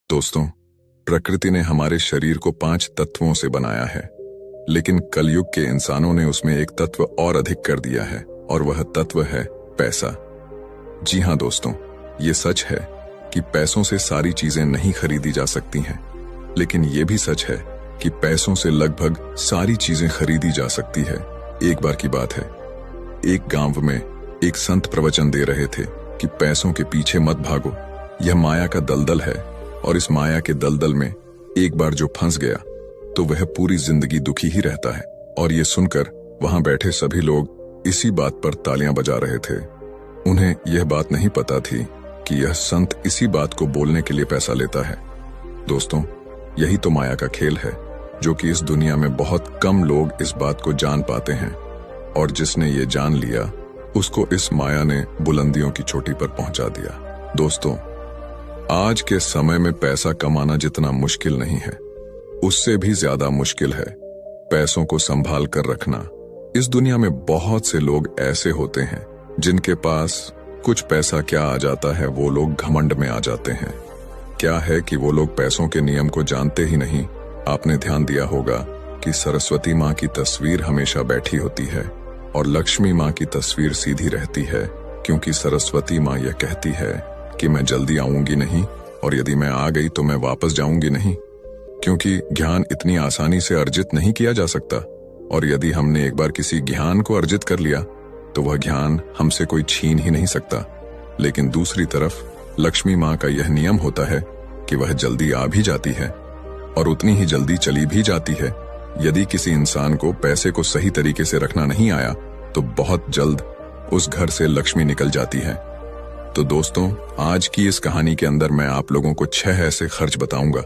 दोस्तों, प्रकृति ने हमारे शरीर को 5 तत्वों से बनाया है, लेकिन कलयुग के इंसानों ने उसमें एक तत्व और अधिक कर दिया है और वह तत्व है पैसा। जी हां दोस्तों, ये सच है कि पैसों से सारी चीजें नहीं खरीदी जा सकती हैं, लेकिन ये भी सच है कि पैसों से लगभग सारी चीजें खरीदी जा सकती है। एक बार की बात है, एक गांव में एक संत प्रवचन दे रहे थे कि पैसों के पीछे मत भागो, यह माया का दलदल है और इस माया के दलदल में एक बार जो फंस गया तो वह पूरी जिंदगी दुखी ही रहता है। और ये सुनकर वहां बैठे सभी लोग इसी बात पर तालियां बजा रहे थे। उन्हें यह बात नहीं पता थी कि यह संत इसी बात को बोलने के लिए पैसा लेता है। दोस्तों, यही तो माया का खेल है, जो कि इस दुनिया में बहुत कम लोग इस बात को जान पाते हैं, और जिसने ये जान लिया उसको इस माया ने बुलंदियों की चोटी पर पहुंचा दिया। दोस्तों, आज के समय में पैसा कमाना जितना मुश्किल नहीं है, उससे भी ज्यादा मुश्किल है पैसों को संभाल कर रखना। इस दुनिया में बहुत से लोग ऐसे होते हैं जिनके पास कुछ पैसा क्या आ जाता है, वो लोग घमंड में आ जाते हैं। क्या है कि वो लोग पैसों के नियम को जानते ही नहीं। आपने ध्यान दिया होगा कि सरस्वती माँ की तस्वीर हमेशा बैठी होती है और लक्ष्मी माँ की तस्वीर सीधी रहती है, क्योंकि सरस्वती माँ यह कहती है कि मैं जल्दी आऊंगी नहीं, और यदि मैं आ गई तो मैं वापस जाऊंगी नहीं, क्योंकि ज्ञान इतनी आसानी से अर्जित नहीं किया जा सकता, और यदि हमने एक बार किसी ज्ञान को अर्जित कर लिया तो वह ज्ञान हमसे कोई छीन ही नहीं सकता। लेकिन दूसरी तरफ लक्ष्मी माँ का यह नियम होता है कि वह जल्दी आ भी जाती है और उतनी ही जल्दी चली भी जाती है। यदि किसी इंसान को पैसे को सही तरीके से रखना नहीं आया तो बहुत जल्द उस घर से लक्ष्मी निकल जाती है। तो दोस्तों, आज की इस कहानी के अंदर मैं आप लोगों को 6 ऐसे खर्च बताऊंगा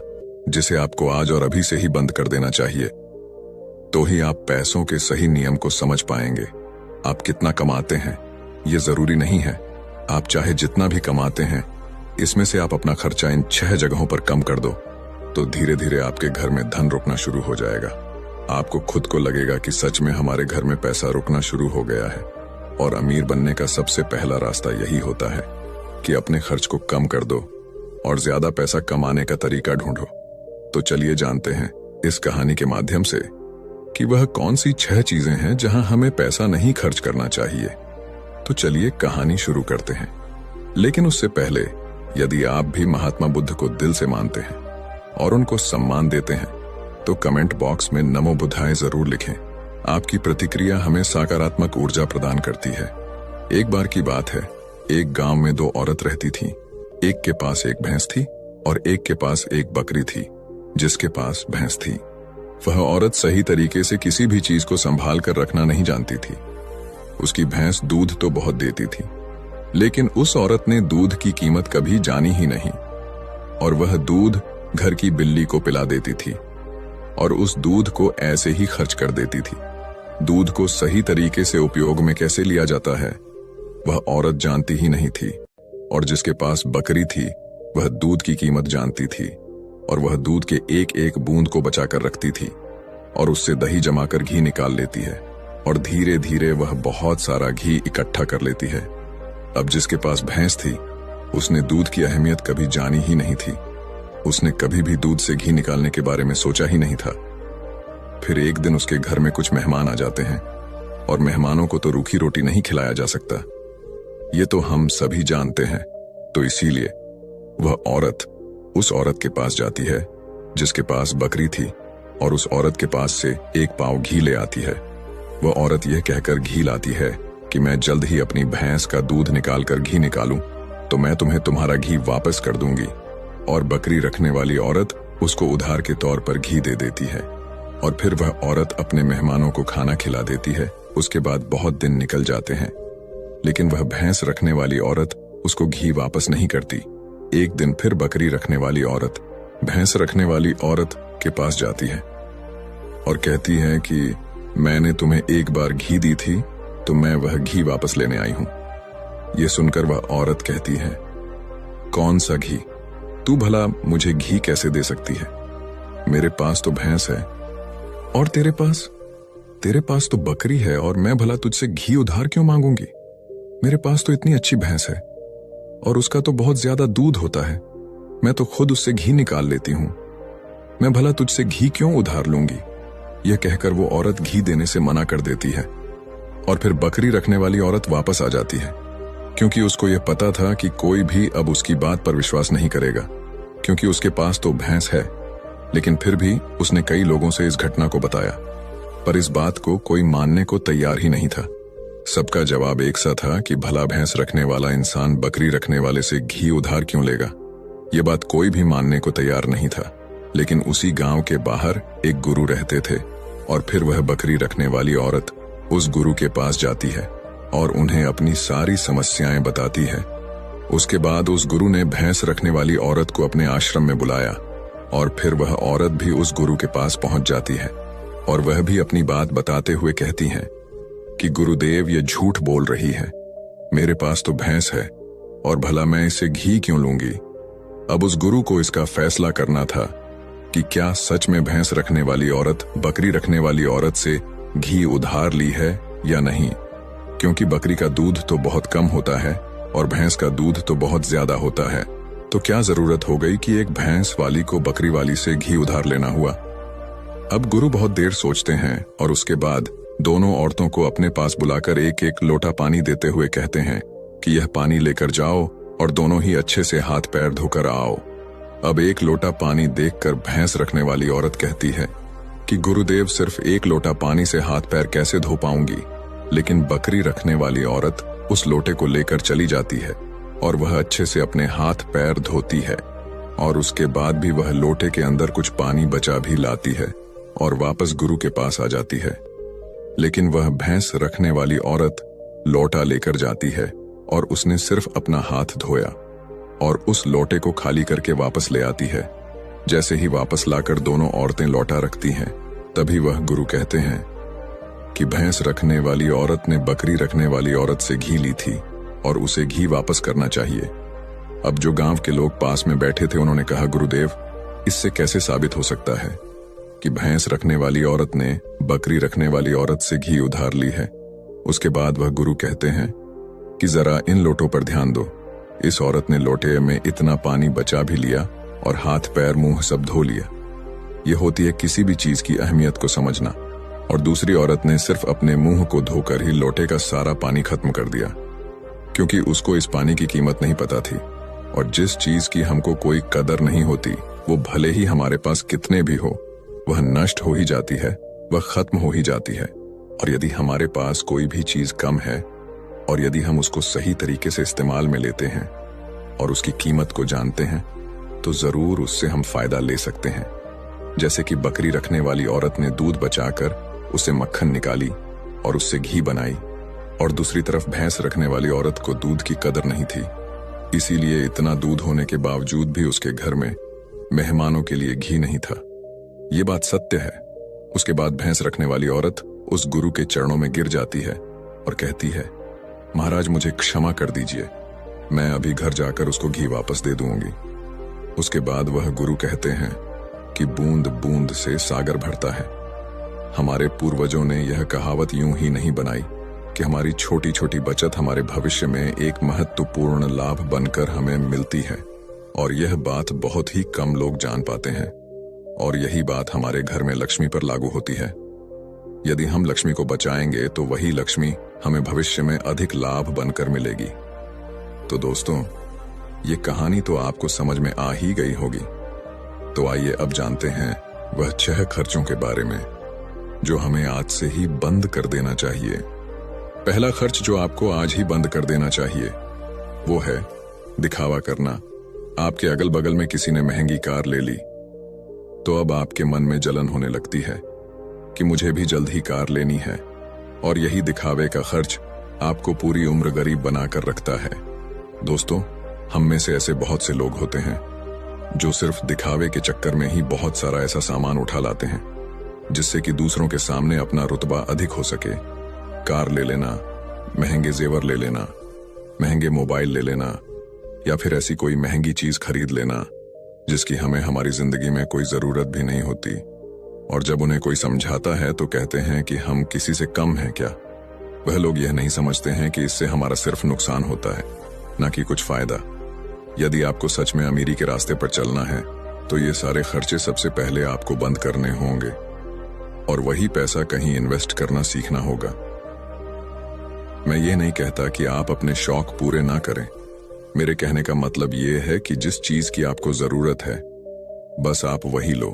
जिसे आपको आज और अभी से ही बंद कर देना चाहिए, तो ही आप पैसों के सही नियम को समझ पाएंगे। आप कितना कमाते हैं ये जरूरी नहीं है, आप चाहे जितना भी कमाते हैं, इसमें से आप अपना खर्चा इन 6 जगहों पर कम कर दो तो धीरे धीरे आपके घर में धन रुकना शुरू हो जाएगा। आपको खुद को लगेगा कि सच में हमारे घर में पैसा रुकना शुरू हो गया है। और अमीर बनने का सबसे पहला रास्ता यही होता है कि अपने खर्च को कम कर दो और ज्यादा पैसा कमाने का तरीका ढूंढो। तो चलिए जानते हैं इस कहानी के माध्यम से कि वह कौन सी 6 चीजें हैं जहां हमें पैसा नहीं खर्च करना चाहिए। तो चलिए कहानी शुरू करते हैं। लेकिन उससे पहले, यदि आप भी महात्मा बुद्ध को दिल से मानते हैं और उनको सम्मान देते हैं तो कमेंट बॉक्स में नमो बुद्धाय जरूर लिखें। आपकी प्रतिक्रिया हमें सकारात्मक ऊर्जा प्रदान करती है। एक बार की बात है, एक गांव में 2 औरत रहती थीं। एक के पास एक भैंस थी और एक के पास एक बकरी थी। जिसके पास भैंस थी, वह औरत सही तरीके से किसी भी चीज को संभाल कर रखना नहीं जानती थी। उसकी भैंस दूध तो बहुत देती थी, लेकिन उस औरत ने दूध की कीमत कभी जानी ही नहीं, और वह दूध घर की बिल्ली को पिला देती थी और उस दूध को ऐसे ही खर्च कर देती थी। दूध को सही तरीके से उपयोग में कैसे लिया जाता है वह औरत जानती ही नहीं थी। और जिसके पास बकरी थी वह दूध की कीमत जानती थी और वह दूध के एक एक बूंद को बचा कर रखती थी और उससे दही जमाकर घी निकाल लेती है, और धीरे धीरे वह बहुत सारा घी इकट्ठा कर लेती है। अब जिसके पास भैंस थी उसने दूध की अहमियत कभी जानी ही नहीं थी। उसने कभी भी दूध से घी निकालने के बारे में सोचा ही नहीं था। फिर एक दिन उसके घर में कुछ मेहमान आ जाते हैं, और मेहमानों को तो रूखी रोटी नहीं खिलाया जा सकता, ये तो हम सभी जानते हैं। तो इसीलिए वह औरत उस औरत के पास जाती है जिसके पास बकरी थी और उस औरत के पास से एक पाव घी ले आती है। वह औरत यह कहकर घी लाती है कि मैं जल्द ही अपनी भैंस का दूध निकाल कर घी निकालूं तो मैं तुम्हें तुम्हारा घी वापस कर दूंगी। और बकरी रखने वाली औरत उसको उधार के तौर पर घी दे देती है, और फिर वह औरत अपने मेहमानों को खाना खिला देती है। उसके बाद बहुत दिन निकल जाते हैं, लेकिन वह भैंस रखने वाली औरत उसको घी वापस नहीं करती। एक दिन फिर बकरी रखने वाली औरत भैंस रखने वाली औरत के पास जाती है और कहती है कि मैंने तुम्हें एक बार घी दी थी तो मैं वह घी वापस लेने आई हूं। यह सुनकर वह औरत कहती है, कौन सा घी? तू भला मुझे घी कैसे दे सकती है? मेरे पास तो भैंस है और तेरे पास तो बकरी है, और मैं भला तुझसे घी उधार क्यों मांगूंगी? मेरे पास तो इतनी अच्छी भैंस है और उसका तो बहुत ज्यादा दूध होता है। मैं तो खुद उससे घी निकाल लेती हूं। मैं भला तुझसे घी क्यों उधार लूंगी? यह कहकर वो औरत घी देने से मना कर देती है और फिर बकरी रखने वाली औरत वापस आ जाती है, क्योंकि उसको यह पता था कि कोई भी अब उसकी बात पर विश्वास नहीं करेगा, क्योंकि उसके पास तो भैंस है। लेकिन फिर भी उसने कई लोगों से इस घटना को बताया, पर इस बात को कोई मानने को तैयार ही नहीं था। सबका जवाब एक सा था कि भला भैंस रखने वाला इंसान बकरी रखने वाले से घी उधार क्यों लेगा। ये बात कोई भी मानने को तैयार नहीं था। लेकिन उसी गांव के बाहर एक गुरु रहते थे और फिर वह बकरी रखने वाली औरत उस गुरु के पास जाती है और उन्हें अपनी सारी समस्याएं बताती है। उसके बाद उस गुरु ने भैंस रखने वाली औरत को अपने आश्रम में बुलाया और फिर वह औरत भी उस गुरु के पास पहुंच जाती है और वह भी अपनी बात बताते हुए कहती है कि गुरुदेव ये झूठ बोल रही है, मेरे पास तो भैंस है और भला मैं इसे घी क्यों लूंगी। अब उस गुरु को इसका फैसला करना था कि क्या सच में भैंस रखने वाली औरत बकरी रखने वाली औरत से घी उधार ली है या नहीं, क्योंकि बकरी का दूध तो बहुत कम होता है और भैंस का दूध तो बहुत ज्यादा होता है। तो क्या जरूरत हो गई कि एक भैंस वाली को बकरी वाली से घी उधार लेना हुआ। अब गुरु बहुत देर सोचते हैं और उसके बाद दोनों औरतों को अपने पास बुलाकर एक एक लोटा पानी देते हुए कहते हैं कि यह पानी लेकर जाओ और दोनों ही अच्छे से हाथ पैर धोकर आओ। अब एक लोटा पानी देखकर भैंस रखने वाली औरत कहती है कि गुरुदेव सिर्फ एक लोटा पानी से हाथ पैर कैसे धो पाऊंगी। लेकिन बकरी रखने वाली औरत उस लोटे को लेकर चली जाती है और वह अच्छे से अपने हाथ पैर धोती है और उसके बाद भी वह लोटे के अंदर कुछ पानी बचा भी लाती है और वापस गुरु के पास आ जाती है। लेकिन वह भैंस रखने वाली औरत लोटा लेकर जाती है और उसने सिर्फ अपना हाथ धोया और उस लोटे को खाली करके वापस ले आती है। जैसे ही वापस लाकर दोनों औरतें लोटा रखती हैं, तभी वह गुरु कहते हैं कि भैंस रखने वाली औरत ने बकरी रखने वाली औरत से घी ली थी और उसे घी वापस करना चाहिए। अब जो गांव के लोग पास में बैठे थे उन्होंने कहा, गुरुदेव इससे कैसे साबित हो सकता है कि भैंस रखने वाली औरत ने बकरी रखने वाली औरत से घी उधार ली है। उसके बाद वह गुरु कहते हैं कि जरा इन लोटों पर ध्यान दो। इस औरत ने लोटे में इतना पानी बचा भी लिया और हाथ पैर मुंह सब धो लिया। यह होती है किसी भी चीज की अहमियत को समझना। और दूसरी औरत ने सिर्फ अपने मुंह को धोकर ही लोटे का सारा पानी खत्म कर दिया, क्योंकि उसको इस पानी की कीमत नहीं पता थी। और जिस चीज की हमको कोई कदर नहीं होती, वो भले ही हमारे पास कितने भी हो, वह नष्ट हो ही जाती है, वह खत्म हो ही जाती है। और यदि हमारे पास कोई भी चीज कम है और यदि हम उसको सही तरीके से इस्तेमाल में लेते हैं और उसकी कीमत को जानते हैं, तो जरूर उससे हम फायदा ले सकते हैं। जैसे कि बकरी रखने वाली औरत ने दूध बचाकर उसे मक्खन निकाली और उससे घी बनाई, और दूसरी तरफ भैंस रखने वाली औरत को दूध की कदर नहीं थी, इसीलिए इतना दूध होने के बावजूद भी उसके घर में मेहमानों के लिए घी नहीं था। ये बात सत्य है। उसके बाद भैंस रखने वाली औरत उस गुरु के चरणों में गिर जाती है और कहती है, महाराज मुझे क्षमा कर दीजिए, मैं अभी घर जाकर उसको घी वापस दे दूंगी। उसके बाद वह गुरु कहते हैं कि बूंद बूंद से सागर भरता है। हमारे पूर्वजों ने यह कहावत यूं ही नहीं बनाई कि हमारी छोटी छोटी बचत हमारे भविष्य में एक महत्वपूर्ण लाभ बनकर हमें मिलती है, और यह बात बहुत ही कम लोग जान पाते हैं। और यही बात हमारे घर में लक्ष्मी पर लागू होती है। यदि हम लक्ष्मी को बचाएंगे तो वही लक्ष्मी हमें भविष्य में अधिक लाभ बनकर मिलेगी। तो दोस्तों, ये कहानी तो आपको समझ में आ ही गई होगी। तो आइए अब जानते हैं वह 6 खर्चों के बारे में जो हमें आज से ही बंद कर देना चाहिए। पहला खर्च जो आपको आज ही बंद कर देना चाहिए वो है दिखावा करना। आपके अगल बगल में किसी ने महंगी कार ले ली तो अब आपके मन में जलन होने लगती है कि मुझे भी जल्द ही कार लेनी है, और यही दिखावे का खर्च आपको पूरी उम्र गरीब बनाकर रखता है। दोस्तों, हम में से ऐसे बहुत से लोग होते हैं जो सिर्फ दिखावे के चक्कर में ही बहुत सारा ऐसा सामान उठा लाते हैं जिससे कि दूसरों के सामने अपना रुतबा अधिक हो सके। कार ले लेना, महंगे जेवर ले लेना, महंगे मोबाइल ले लेना, या फिर ऐसी कोई महंगी चीज खरीद लेना जिसकी हमें हमारी जिंदगी में कोई जरूरत भी नहीं होती। और जब उन्हें कोई समझाता है तो कहते हैं कि हम किसी से कम हैं क्या। वह लोग यह नहीं समझते हैं कि इससे हमारा सिर्फ नुकसान होता है, ना कि कुछ फायदा। यदि आपको सच में अमीरी के रास्ते पर चलना है तो ये सारे खर्चे सबसे पहले आपको बंद करने होंगे और वही पैसा कहीं इन्वेस्ट करना सीखना होगा। मैं ये नहीं कहता कि आप अपने शौक पूरे ना करें। मेरे कहने का मतलब ये है कि जिस चीज की आपको जरूरत है बस आप वही लो,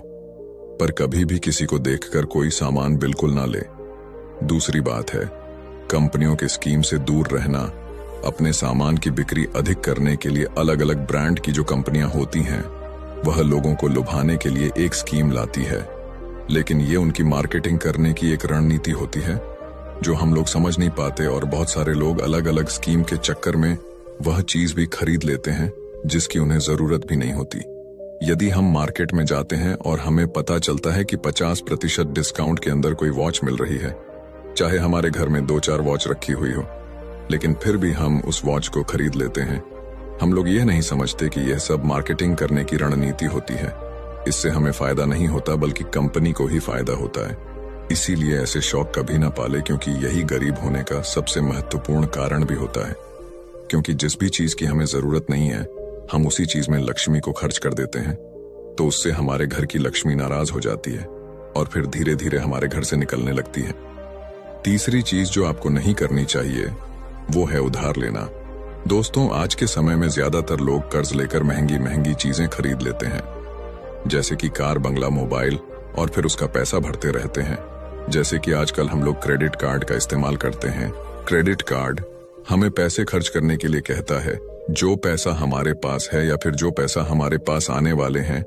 पर कभी भी किसी को देखकर कोई सामान बिल्कुल ना ले। दूसरी बात है कंपनियों के स्कीम से दूर रहना। अपने सामान की बिक्री अधिक करने के लिए अलग अलग ब्रांड की जो कंपनियां होती हैं वह लोगों को लुभाने के लिए एक स्कीम लाती है, लेकिन ये उनकी मार्केटिंग करने की एक रणनीति होती है जो हम लोग समझ नहीं पाते और बहुत सारे लोग अलग अलग स्कीम के चक्कर में वह चीज भी खरीद लेते हैं जिसकी उन्हें जरूरत भी नहीं होती। यदि हम मार्केट में जाते हैं और हमें पता चलता है कि 50% डिस्काउंट के अंदर कोई वॉच मिल रही है, चाहे हमारे घर में 2-4 वॉच रखी हुई हो, लेकिन फिर भी हम उस वॉच को खरीद लेते हैं। हम लोग ये नहीं समझते कि यह सब मार्केटिंग करने की रणनीति होती है। इससे हमें फायदा नहीं होता बल्कि कंपनी को ही फायदा होता है। इसीलिए ऐसे शौक कभी ना पाले, क्योंकि यही गरीब होने का सबसे महत्वपूर्ण कारण भी होता है। क्योंकि जिस भी चीज की हमें जरूरत नहीं है हम उसी चीज में लक्ष्मी को खर्च कर देते हैं, तो उससे हमारे घर की लक्ष्मी नाराज हो जाती है और फिर धीरे धीरे हमारे घर से निकलने लगती है। तीसरी चीज जो आपको नहीं करनी चाहिए वो है उधार लेना। दोस्तों, आज के समय में ज्यादातर लोग कर्ज लेकर महंगी महंगी चीजें खरीद लेते हैं, जैसे कि कार, बंगला, मोबाइल, और फिर उसका पैसा भरते रहते हैं। जैसे कि आजकल हम लोग क्रेडिट कार्ड का इस्तेमाल करते हैं। क्रेडिट कार्ड हमें पैसे खर्च करने के लिए कहता है। जो पैसा हमारे पास है या फिर जो पैसा हमारे पास आने वाले हैं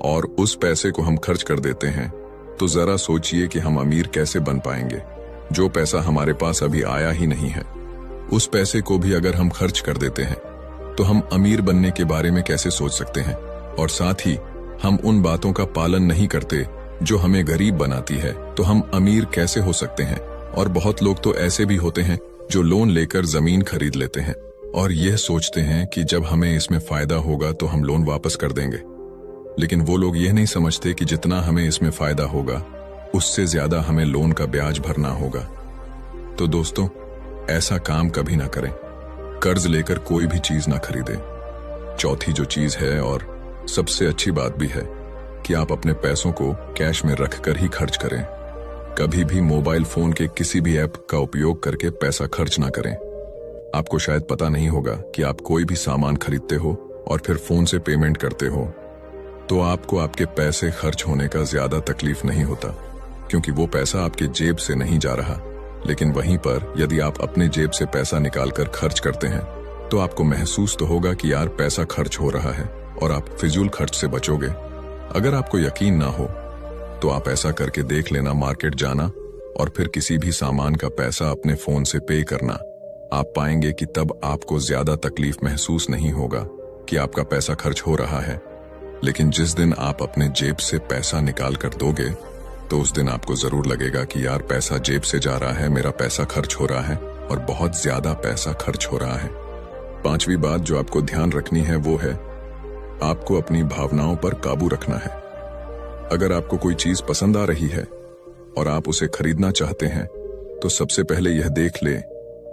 और उस पैसे को हम खर्च कर देते हैं, तो जरा सोचिए कि हम अमीर कैसे बन पाएंगे। जो पैसा हमारे पास अभी आया ही नहीं है उस पैसे को भी अगर हम खर्च कर देते हैं तो हम अमीर बनने के बारे में कैसे सोच सकते हैं। और साथ ही हम उन बातों का पालन नहीं करते जो हमें गरीब बनाती है, तो हम अमीर कैसे हो सकते हैं। और बहुत लोग तो ऐसे भी होते हैं जो लोन लेकर जमीन खरीद लेते हैं और यह सोचते हैं कि जब हमें इसमें फायदा होगा तो हम लोन वापस कर देंगे। लेकिन वो लोग यह नहीं समझते कि जितना हमें इसमें फायदा होगा उससे ज्यादा हमें लोन का ब्याज भरना होगा। तो दोस्तों, ऐसा काम कभी ना करें। कर्ज लेकर कोई भी चीज ना खरीदें। चौथी जो चीज है और सबसे अच्छी बात भी है कि आप अपने पैसों को कैश में रखकर ही खर्च करें। कभी भी मोबाइल फोन के किसी भी ऐप का उपयोग करके पैसा खर्च ना करें। आपको शायद पता नहीं होगा कि आप कोई भी सामान खरीदते हो और फिर फोन से पेमेंट करते हो तो आपको आपके पैसे खर्च होने का ज्यादा तकलीफ नहीं होता, क्योंकि वो पैसा आपके जेब से नहीं जा रहा। लेकिन वहीं पर यदि आप अपने जेब से पैसा निकालकर खर्च करते हैं तो आपको महसूस तो होगा कि यार पैसा खर्च हो रहा है और आप फिजूल खर्च से बचोगे। अगर आपको यकीन ना हो तो आप ऐसा करके देख लेना, मार्केट जाना और फिर किसी भी सामान का पैसा अपने फोन से पे करना। आप पाएंगे कि तब आपको ज्यादा तकलीफ महसूस नहीं होगा कि आपका पैसा खर्च हो रहा है। लेकिन जिस दिन आप अपने जेब से पैसा निकाल कर दोगे तो उस दिन आपको जरूर लगेगा कि यार पैसा जेब से जा रहा है, मेरा पैसा खर्च हो रहा है और बहुत ज्यादा पैसा खर्च हो रहा है। पांचवी बात जो आपको ध्यान रखनी है वो है आपको अपनी भावनाओं पर काबू रखना है। अगर आपको कोई चीज पसंद आ रही है और आप उसे खरीदना चाहते हैं तो सबसे पहले यह देख ले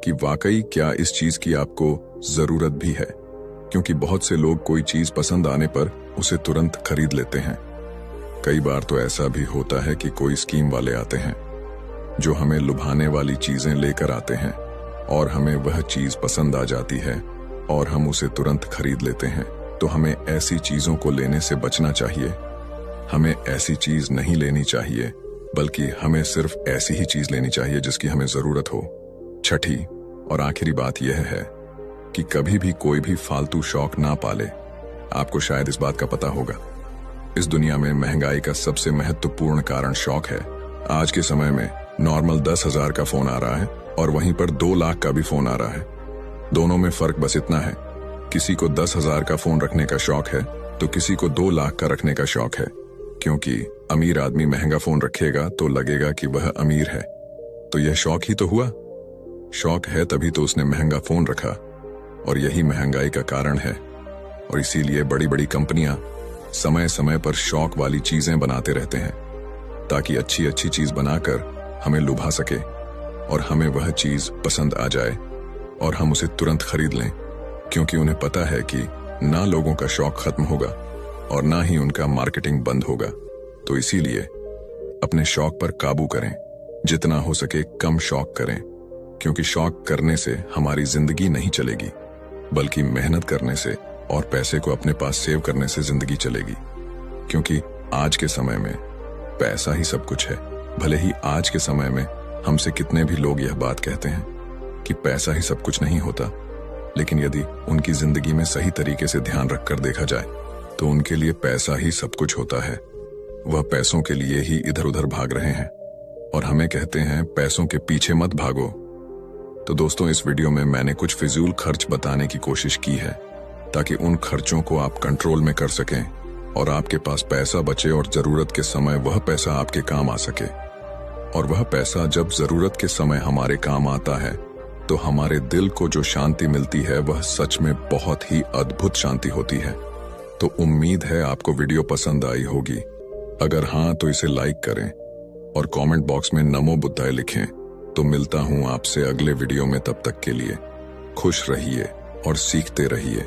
कि वाकई क्या इस चीज की आपको जरूरत भी है, क्योंकि बहुत से लोग कोई चीज पसंद आने पर उसे तुरंत खरीद लेते हैं। कई बार तो ऐसा भी होता है कि कोई स्कीम वाले आते हैं जो हमें लुभाने वाली चीजें लेकर आते हैं और हमें वह चीज पसंद आ जाती है और हम उसे तुरंत खरीद लेते हैं। तो हमें ऐसी चीजों को लेने से बचना चाहिए। हमें ऐसी चीज नहीं लेनी चाहिए, बल्कि हमें सिर्फ ऐसी ही चीज लेनी चाहिए जिसकी हमें जरूरत हो। छठी और आखिरी बात यह है कि कभी भी कोई भी फालतू शौक ना पाले। आपको शायद इस बात का पता होगा, इस दुनिया में महंगाई का सबसे महत्वपूर्ण कारण शौक है। आज के समय में नॉर्मल 10,000 का फोन आ रहा है और वहीं पर 2 लाख का भी फोन आ रहा है। दोनों में फर्क बस इतना है, किसी को 10,000 का फोन रखने का शौक है तो किसी को 2 लाख का रखने का शौक है। क्योंकि अमीर आदमी महंगा फोन रखेगा तो लगेगा कि वह अमीर है, तो यह शौक ही तो हुआ। शौक है तभी तो उसने महंगा फोन रखा और यही महंगाई का कारण है। और इसीलिए बड़ी बड़ी कंपनियां समय समय पर शौक वाली चीजें बनाते रहते हैं ताकि अच्छी अच्छी चीज बनाकर हमें लुभा सके और हमें वह चीज पसंद आ जाए और हम उसे तुरंत खरीद लें, क्योंकि उन्हें पता है कि ना लोगों का शौक खत्म होगा और ना ही उनका मार्केटिंग बंद होगा। तो इसीलिए अपने शौक पर काबू करें, जितना हो सके कम शौक करें, क्योंकि शौक करने से हमारी जिंदगी नहीं चलेगी, बल्कि मेहनत करने से और पैसे को अपने पास सेव करने से जिंदगी चलेगी। क्योंकि आज के समय में पैसा ही सब कुछ है। भले ही आज के समय में हमसे कितने भी लोग यह बात कहते हैं कि पैसा ही सब कुछ नहीं होता, लेकिन यदि उनकी जिंदगी में सही तरीके से ध्यान रखकर देखा जाए तो उनके लिए पैसा ही सब कुछ होता है। वह पैसों के लिए ही इधर उधर भाग रहे हैं और हमें कहते हैं पैसों के पीछे मत भागो। तो दोस्तों, इस वीडियो में मैंने कुछ फिजूल खर्च बताने की कोशिश की है ताकि उन खर्चों को आप कंट्रोल में कर सकें और आपके पास पैसा बचे और जरूरत के समय वह पैसा आपके काम आ सके। और वह पैसा जब जरूरत के समय हमारे काम आता है तो हमारे दिल को जो शांति मिलती है वह सच में बहुत ही अद्भुत शांति होती है। तो उम्मीद है आपको वीडियो पसंद आई होगी। अगर हाँ तो इसे लाइक करें और कमेंट बॉक्स में नमो बुद्धाय लिखें। तो मिलता हूं आपसे अगले वीडियो में, तब तक के लिए खुश रहिए और सीखते रहिए।